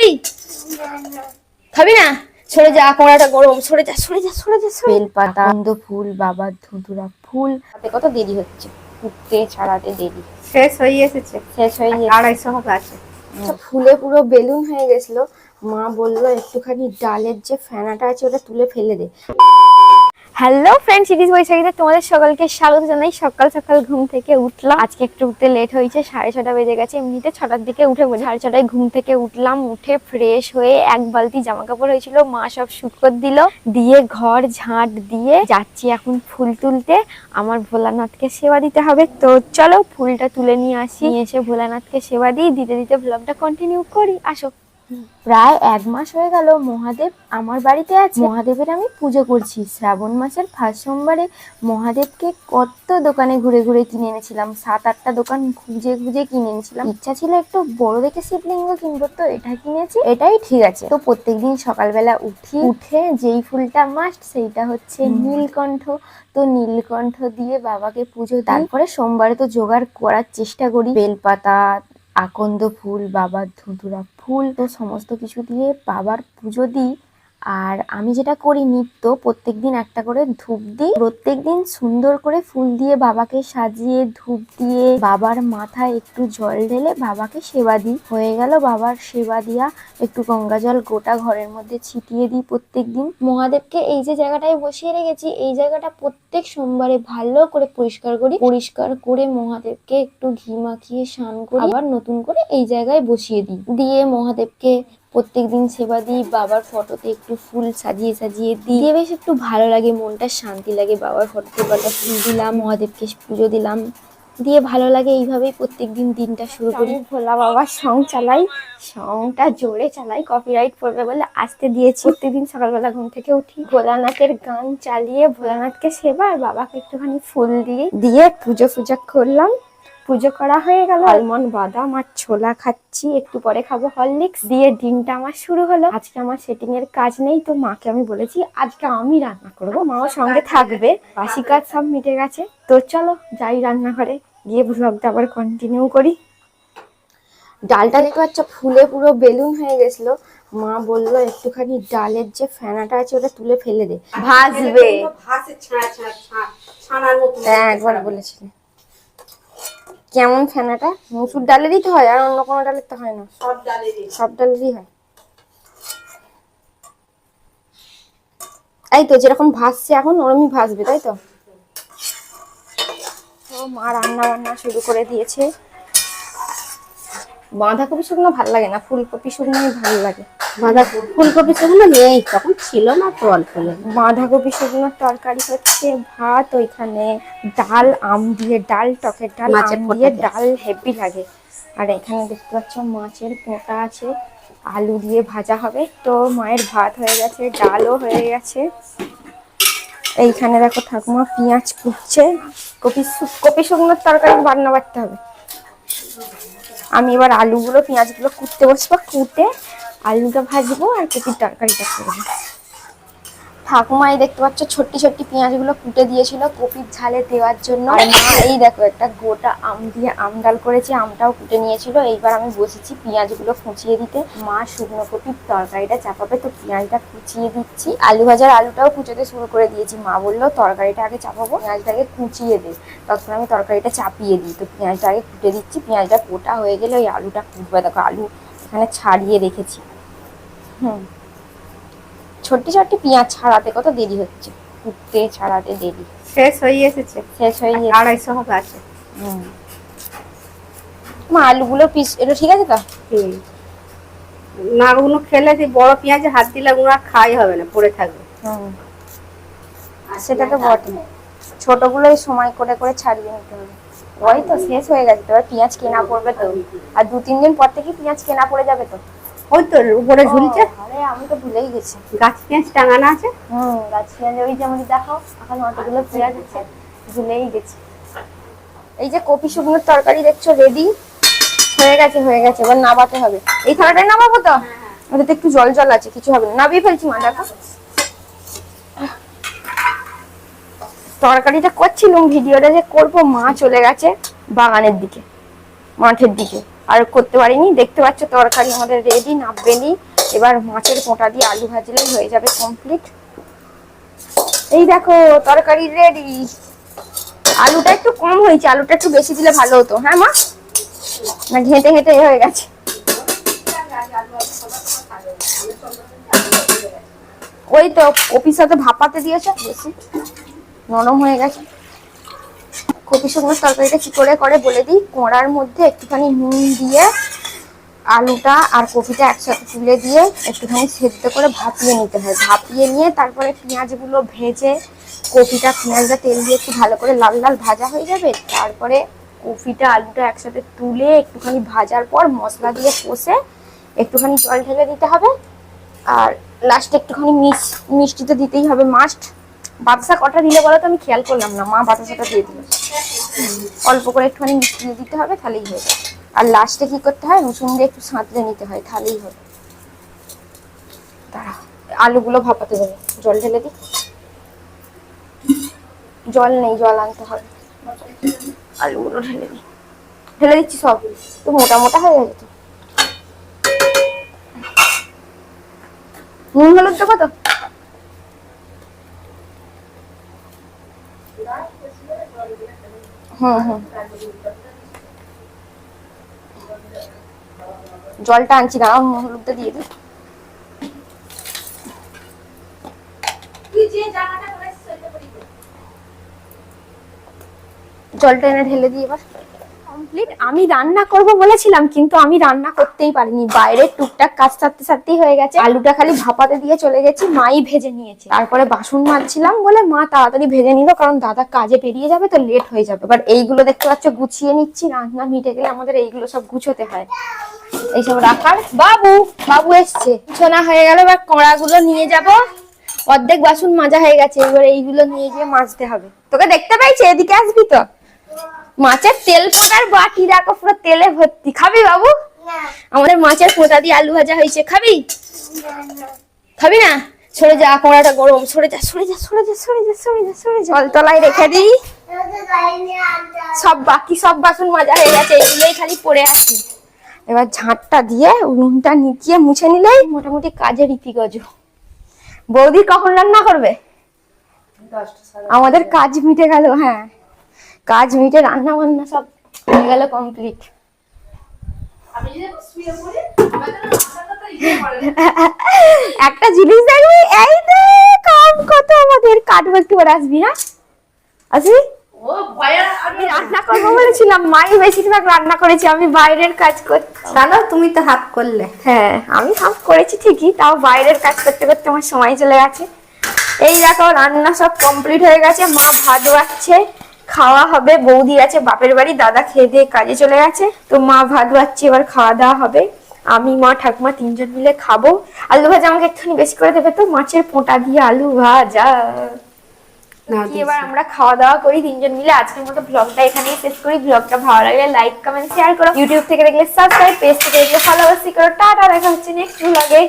খাবি খাবি না? সরে যা, কোড়াটা গরম, সরে যা সরে যা সরে যা। বেলপাতা, গন্ধ ফুল, বাবার ধুতুরা ফুল, হাতে কত দেরি হচ্ছে, ফুটতে ছাড়াতে দেরি। শেষ হয়ে এসেছে, শেষ হয়ে গেছে, 250 হবে আছে। ফুলে পুরো বেলুন হয়ে গেছিল। মা বললো একটুখানি ডালের যে ফেনাটা আছে ওটা তুলে ফেলে দে। হ্যালো ফ্রেন্ডস, ইটিস বৈশাখীতে তোমাদের সকলকে স্বাগত জানাই। সকাল সকাল ঘুম থেকে উঠলাম, আজকে একটু উঠতে লেট হয়েছে, 6:30 বেজে গেছে। এমনিতে 6টার দিকে উঠে বলি, 6:30 ঘুম থেকে উঠলাম। উঠে ফ্রেশ হয়ে এক বালতি জামা কাপড় হয়েছিল, মা সব শুকোতে দিল, দিয়ে ঘর ঝাঁট দিয়ে যাচ্ছি এখন ফুল তুলতে। আমার ভোলানাথকে সেবা দিতে হবে, তো চলো ফুলটা তুলে নিয়ে আসি, নিয়ে এসে ভোলানাথকে সেবা দিই। দিতে দিতে ব্লগটা কন্টিনিউ করি, আসো। প্রায় 1 মাস হয়ে গেল মহাদেব আমার বাড়িতে আছে। মহাদেবের আমি পুজো করছি। শ্রাবণ মাসের ফার্স্ট সোমবারে মহাদেবকে কত দোকানে ঘুরে ঘুরে কিনে এনেছিলাম, 7-8টা দোকান খুঁজে খুঁজে কিনে এনেছিলাম। ইচ্ছা ছিল একটু বড় দেখে শিবলিঙ্গ কিনবো, তো এটা কিনেছি, এটাই ঠিক আছে। তো প্রত্যেকদিন সকালবেলা উঠে যেই ফুলটা মাস্ট সেইটা হচ্ছে নীলকণ্ঠ। তো নীলকণ্ঠ দিয়ে বাবাকে পুজো দিই। তারপরে সোমবারে তো জোগাড় করার চেষ্টা করি, বেলপাতা, আকন্দ ফুল, বাবার ধুতুরা ফুল, তো সমস্ত কিছু দিয়ে বাবার পুজো দিই। আর আমি যেটা করি, নিত্য প্রত্যেকদিন একটা করে ধূপ দিই। প্রত্যেকদিন সুন্দর করে ফুল দিয়ে বাবাকে সাজিয়ে ধূপ দিয়ে বাবার মাথায় একটু জল ঢেলে বাবাকে সেবা দিই। হয়ে গেল বাবার সেবা দিয়া, একটু গঙ্গা জল গোটা ঘরের মধ্যে ছিটিয়ে দিই প্রত্যেকদিন। মহাদেবকে এই যে জায়গাটায় বসিয়ে রেখেছি, এই জায়গাটা প্রত্যেক সোমবারে ভালো করে পরিষ্কার করি। পরিষ্কার করে মহাদেবকে একটু ঘি মাখিয়ে স্নান করি, আবার নতুন করে এই জায়গায় বসিয়ে দিই। দিয়ে মহাদেবকে প্রত্যেকদিন সেবা দিই। বাবার ফটোতে একটু ফুল সাজিয়ে সাজিয়ে দিই, বেশ একটু ভালো লাগে, মনটা শান্তি লাগে। বাবার ফটোতে কটা ফুল দিলাম, মহাদেবকে পুজো দিলাম, দিয়ে ভালো লাগে। এইভাবেই প্রত্যেকদিন দিনটা শুরু করি। ভোলা বাবার সং চালাই, সংটা জোরে চালাই, কপিরাইট পড়বে বলে আসতে দিয়েছি। প্রত্যেকদিন সকালবেলা ঘুম থেকে উঠি, ভোলানাথের গান চালিয়ে ভোলানাথকে সেবা আর বাবাকে একটুখানি ফুল দিয়ে পুজো করলাম। পুজো করা হয়ে গেল, আলমন্ড বাদাম আর ছোলা খাচ্ছি, একটু পরে খাবো হরলিক্স। দিয়ে দিনটা আমার শুরু হলো। আজকে আমার সেটিং এর কাজ নেই, তো মাকে আমি বলেছি আজকে আমি রান্না করবো, মাও সঙ্গে থাকবে। বাসি কাজ সব মিটে গেছে, তো চলো যাই রান্নাঘরে, গিয়ে ব্লগটা আবার কন্টিনিউ করি। ডালটা দেখতে পাচ্ছ ফুলে পুরো বেলুন হয়ে গেছিল। মা বললো একটুখানি ডালের যে ফেনাটা আছে ওটা তুলে ফেলে দে, ভাজবে। হ্যাঁ একবার বলেছিলে। কেমন ফেনাটা? মসুর ডালেরই তো হয়, আর অন্য কোনো ডালের তো হয় না? সব ডালেরই হয়। এই তো যেরকম ভাজছে এখন ওরমই ভাজবে, তাই তো? তো মা রান্না বান্না শুরু করে দিয়েছে। বাঁধাকপি শুকনো ভালো লাগে না, ফুলকপি শুকনোই ভালো লাগে। ফুলকপি শুকনো নেই, তখন ছিল না তো অল্প। বাঁধাকপি শুকনোর তরকারি হচ্ছে, ভাত, ওইখানে ডাল, আম দিয়ে ডাল, টকের ডাল, আম দিয়ে ডাল, হেভি লাগে। আর এখানে দেখতে পাচ্ছ মাছের পোঁটা আছে, আলু দিয়ে ভাজা হবে। তো মায়ের ভাত হয়ে গেছে, ডালও হয়ে গেছে। এইখানে দেখো ঠাকুমা পেঁয়াজ কুটছে, কপি শুকনোর তরকারি রান্না করতে হবে। আমি এবার আলুগুলো পেঁয়াজগুলো কুটতে বসবো, কুটে আলুটা ভাজবো আর কপির তরকারিটা করবো। ঠাকুমাই দেখতে পাচ্ছ ছোট্ট ছোট্ট পেঁয়াজগুলো কুটে দিয়েছিল কপির ঝালে দেওয়ার জন্য। আর মা এই দেখো একটা গোটা আম দিয়ে আম ডাল করেছে, আমটাও কুটে নিয়েছিল। এইবার আমি বসেছি পেঁয়াজগুলো কুচিয়ে দিতে। মা শুকনো কপির তরকারিটা চাপাবে, তো পেঁয়াজটা কুচিয়ে দিচ্ছি। আলু ভাজার আলুটাও কুচোতে শুরু করে দিয়েছি। মা বললো তরকারিটা আগে চাপাবো, পেঁয়াজটাকে কুচিয়ে দে, তখন আমি তরকারিটা চাপিয়ে দিই। তো পেঁয়াজটা আগে কুটে দিচ্ছি, পেঁয়াজটা কোটা হয়ে গেলে ওই আলুটা কুটবে। দেখো আলু এখানে ছাড়িয়ে রেখেছি। ছোট্ট ছোট্ট পেঁয়াজ ছাড়াতে কত দেরি হচ্ছে, কুটতে ছাড়াতে দেরি। শেষ হয়ে এসেছে, শেষ হয়ে গেছে, 250 হবে আছে। মা আলুগুলো পিস এটা ঠিক আছে তো? না ওগুলো খেলে যে বড় পেঁয়াজে হাত দিলে ওগুলো আর খাই হবে না, পড়ে থাকবে। সেটা তো বটে, ছোটগুলোই সময় করে করে ছাড়িয়ে নিতে হবে। ওই তো শেষ হয়ে গেছে, তো পেঁয়াজ কেনা পড়বে তো, আর 2-3 দিন পর থেকে পেঁয়াজ কেনা পড়ে যাবে তো। ওই তো উপরে ঝুলছে। আরে আমি তো ভুলেই গেছি, গাছ পেঁয়াজ টাঙানো আছে। গাছ পেঁয়াজ ওই যেমন দেখাও এখন অতগুলো পেঁয়াজ আছে, ভুলেই গেছি। এই যে কপি শুকনোর তরকারি দেখছো রেডি হয়ে গেছে, এবার নামাতে হবে। এই থালাটাই নামাবো তো? ওটাতে একটু জল জল আছে, কিছু হবে না, নামিয়ে ফেলছি। মা দেখো তরকারিটা করছিলাম, ভিডিওটা যে করবো, মা চলে গেছে বাগানের দিকে, মাঠের দিকে। আর করতে পারিনি। দেখতে পাচ্ছ তরকারি আমাদের রেডি, নাববেলি। এবার মাছের পোঁটা দিয়ে আলু ভাজলেই হয়ে যাবে কমপ্লিট। এই দেখো তরকারি রেডি। আলুটা একটু কম হয়েছে, আলুটা একটু বেশি দিলে ভালো হতো। হ্যাঁ মা, না ঘেঁটে ঘেঁটে হয়ে গেছে। ওই তো কপির সাথে ভাপাতে দিয়েছে, বেশি নরম হয়ে গেছে। কপি শুকনোর তরকারিটা কি করে করে বলে দিই। কড়ার মধ্যে একটুখানি নুন দিয়ে আলুটা আর কপিটা একসাথে তুলে দিয়ে একটুখানি সেদ্ধ করে ভাপিয়ে নিতে হয়। ভাপিয়ে নিয়ে তারপরে পেঁয়াজগুলো ভেজে, কপিটা পেঁয়াজটা তেল দিয়ে একটু ভালো করে লাল লাল ভাজা হয়ে যাবে। তারপরে কপিটা আলুটা একসাথে তুলে একটুখানি ভাজার পর মশলা দিয়ে কষে একটুখানি জল ঢেলে দিতে হবে। আর লাস্টে একটুখানি মিষ্টি তো দিতেই হবে, মাস্ট। বাতাসা কটা দিলে বলো তো, আমি খেয়াল করলাম না। মা বাতাসাটা দিয়ে দিল। অল্প করে একটুখানি মিষ্টি দিয়ে দিতে হবে, তাহলেই হয়ে যাবে। আর লাস্টে কি করতে হয়, রসুন দিয়ে একটু সাঁতলে নিতে হয়, তাহলেই হবে। দাঁড়া, আলুগুলো ভাপাতে দেবে। জল ঢেলে দিই। জল নেই, জল আনতে হবে। আলুগুলো ঢেলে দিই, ঢেলে দিচ্ছি সব। তো মোটা মোটা হয়ে গেছে তো। নুন হলুদ দেবো তো। জলটা আনছি না, হলুদটা দিয়ে দিই। জলটা এনে ঢেলে দিই এবার। কমপ্লিট। আমি রান্না করব বলেছিলাম, কিন্তু আমি রান্না করতেই পারিনি। বাইরে টুকটাক কাজ সারতে সারতেই হয়ে গেছে। আলুটা খালি ভাপাতে দিয়ে চলে গেছি, মাই ভেজে নিয়েছে। তারপরে বাসন মাজছিলাম বলে মা তাড়াতাড়ি ভেজে নিল, কারণ দাদা কাজে বেরিয়ে যাবে তো লেট হয়ে যাবে। এবার এইগুলো দেখতে পাচ্ছ গুছিয়ে নিচ্ছি। রান্না মিটে গেলে আমাদের এইগুলো সব গুছোতে হয়, এইসব রাখার। বাবু বাবু এসছে, ছোনা হয়ে গেল। এবার কড়াগুলো নিয়ে যাব। অর্ধেক বাসন মাজা হয়ে গেছে, এবার এইগুলো নিয়ে গিয়ে মাজতে হবে। তোকে দেখতে পাইছে, এদিকে আসবি তো। মাছের তেল পোড়ার বাটি রাখো, পুরো তেলে ভর্তি। খাবি বাবু? আমাদের মাছের পোঁটা দিয়ে আলু ভাজা হয়েছে, খাবি? খাবি না? সরে যা, কড়াটা গরম। সরে যা সরে যা সরে যা সরে যা সরে যা সরে যা। জল তলায় রেখে দিই। সব বাকি সব বাসন মাজা হয়ে গেছে, এগুলোই খালি পড়ে আছে। এবার ঝাঁটটা দিয়ে উনুনটা নিকিয়ে মুছে নিলেই মোটামুটি কাজের ইতি গজো। বৌদি কখন রান্না করবে? আমাদের কাজ মিটে গেল। হ্যাঁ, কাজ মিটে রান্না বান্না সব হয়ে গেল কমপ্লিট। একটা জিনিস দেখবি, এই কাম কত আমাদের। কাটবো একটু করে, আসবি? হ্যাঁ আসবি। আমি রান্না করবো বলেছিলাম, মাই বেশিরভাগ রান্না করেছি, আমি বাইরের কাজ করছি। জানো, তুমি তো হাত করলে। হ্যাঁ, আমি হাফ করেছি ঠিকই, তাও বাইরের কাজ করতে করতে আমার সময় চলে গেছে। এই দেখো রান্না সব কমপ্লিট হয়ে গেছে। মা ভাত বাড়ছে, খাওয়া হবে। বৌদি আছে বাপের বাড়ি, দাদা খেয়ে দিয়ে কাজে চলে গেছে। তো মা ভাত বাড়ছে, এবার খাওয়া দাওয়া হবে। আমি, মা, ঠাকুমা তিনজন মিলে খাবো। আলু ভাজা আমাকে একটুখানি বেশি করে দেবে তো, মাছের পোঁটা দিয়ে আলু ভাজা। এবার আমরা খাওয়া দাওয়া করি তিনজন মিলে। আজকের মতো ব্লগটা এখানেই শেষ করি। ব্লগটা ভালো লাগলে লাইক কমেন্ট শেয়ার করো। ইউটিউব থেকে দেখলে সাবস্ক্রাইব, পেজ থেকে দেখলে ফলো করো। টাটা, দেখা হচ্ছে নেক্সট ব্লগে।